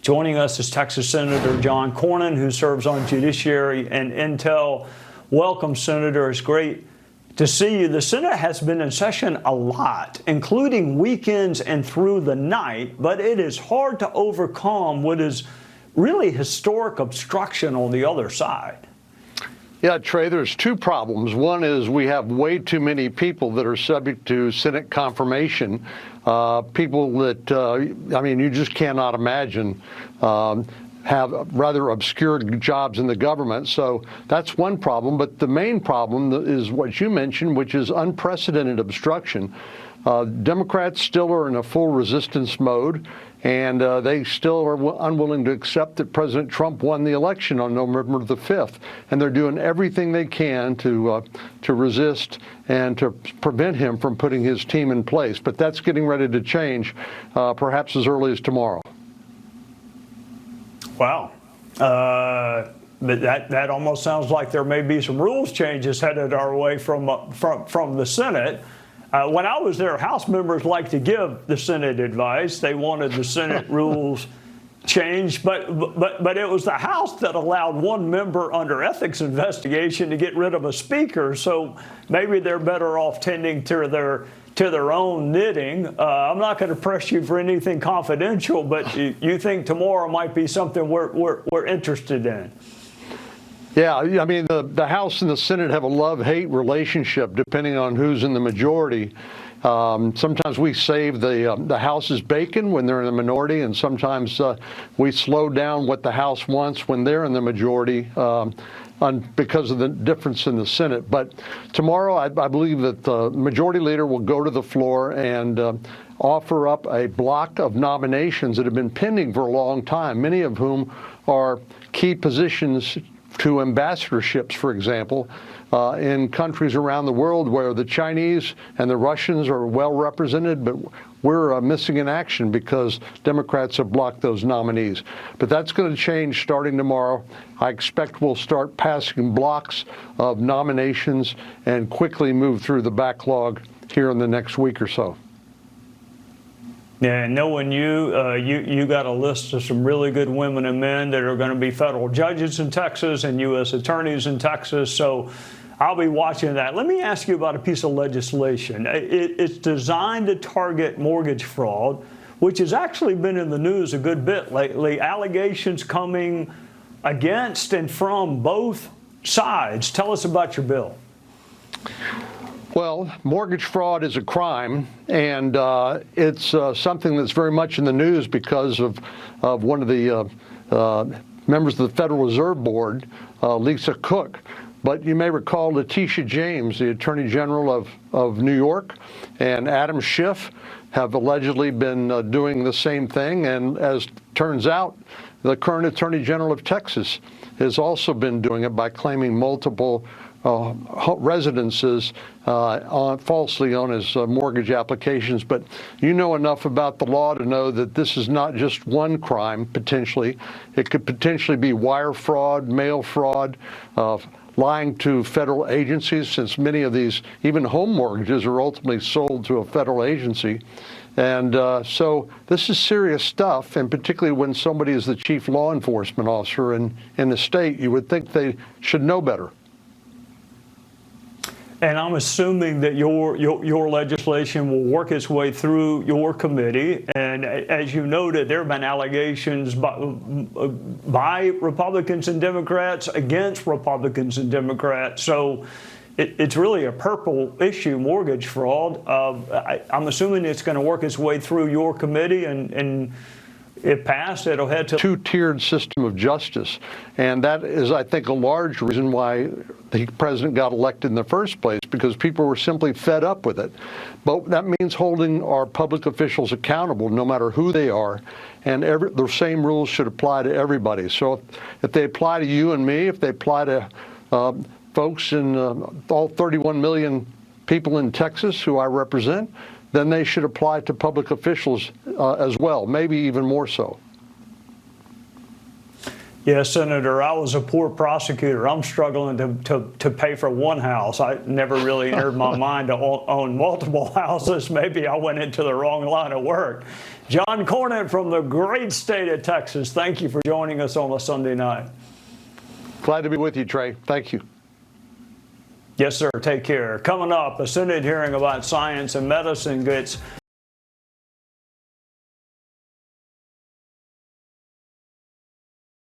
Joining us is Texas Senator John Cornyn, who serves on Judiciary and Intel. Welcome, Senator. It's great to see you. The Senate has been in session a lot, including weekends and through the night, but it is hard to overcome what is really historic obstruction on the other side. Yeah, Trey, there's two problems. One is we have way too many people that are subject to Senate confirmation, people that, you just cannot imagine have rather obscure jobs in the government. So that's one problem. But the main problem is what you mentioned, which is unprecedented obstruction. Democrats still are in a full resistance mode, and they still are unwilling to accept that President Trump won the election on November the 5th. And they're doing everything they can to resist and to prevent him from putting his team in place. But that's getting ready to change, perhaps as early as tomorrow. Wow. But that almost sounds like there may be some rules changes headed our way from the Senate. When I was there, House members like to give the Senate advice. They wanted the Senate rules changed, but it was the House that allowed one member under ethics investigation to get rid of a speaker. So maybe they're better off tending to their own knitting. I'm not going to press you for anything confidential, but you think tomorrow might be something we're interested in. Yeah, I mean, the House and the Senate have a love-hate relationship depending on who's in the majority. Sometimes we save the House's bacon when they're in the minority, and sometimes we slow down what the House wants when they're in the majority because of the difference in the Senate. But tomorrow, I believe that the majority leader will go to the floor and offer up a block of nominations that have been pending for a long time, many of whom are key positions to ambassadorships, for example, in countries around the world where the Chinese and the Russians are well represented, but we're missing in action because Democrats have blocked those nominees. But that's going to change starting tomorrow. I expect we'll start passing blocks of nominations and quickly move through the backlog here in the next week or so. Yeah, knowing you got a list of some really good women and men that are going to be federal judges in Texas and U.S. attorneys in Texas. So I'll be watching that. Let me ask you about a piece of legislation. It's designed to target mortgage fraud, which has actually been in the news a good bit lately. Allegations coming against and from both sides. Tell us about your bill. Well, mortgage fraud is a crime, and it's something that's very much in the news because of one of the members of the Federal Reserve Board, Lisa Cook. But you may recall Letitia James, the Attorney General of New York, and Adam Schiff have allegedly been doing the same thing. And as turns out, the current Attorney General of Texas has also been doing it by claiming multiple residences falsely on his mortgage applications. But you know enough about the law to know that this is not just one crime, potentially. It could potentially be wire fraud, mail fraud, lying to federal agencies, since many of these, even home mortgages, are ultimately sold to a federal agency. And so this is serious stuff, and particularly when somebody is the chief law enforcement officer in the state, you would think they should know better. And I'm assuming that your legislation will work its way through your committee. And as you noted, there have been allegations by Republicans and Democrats against Republicans and Democrats. So it's really a purple issue, mortgage fraud. I'm assuming it's going to work its way through your committee, and if passed, it'll head to two-tiered system of justice. And that is, I think, a large reason why the president got elected in the first place, because people were simply fed up with it. But that means holding our public officials accountable, no matter who they are. And the same rules should apply to everybody. So if they apply to you and me, if they apply to folks in all 31 million people in Texas who I represent, then they should apply to public officials as well, maybe even more so. Yes, Senator, I was a poor prosecutor. I'm struggling to pay for one house. I never really entered my mind to own multiple houses. Maybe I went into the wrong line of work. John Cornyn from the great state of Texas, thank you for joining us on a Sunday night. Glad to be with you, Trey. Thank you. Yes, sir. Take care. Coming up, a Senate hearing about science and medicine gets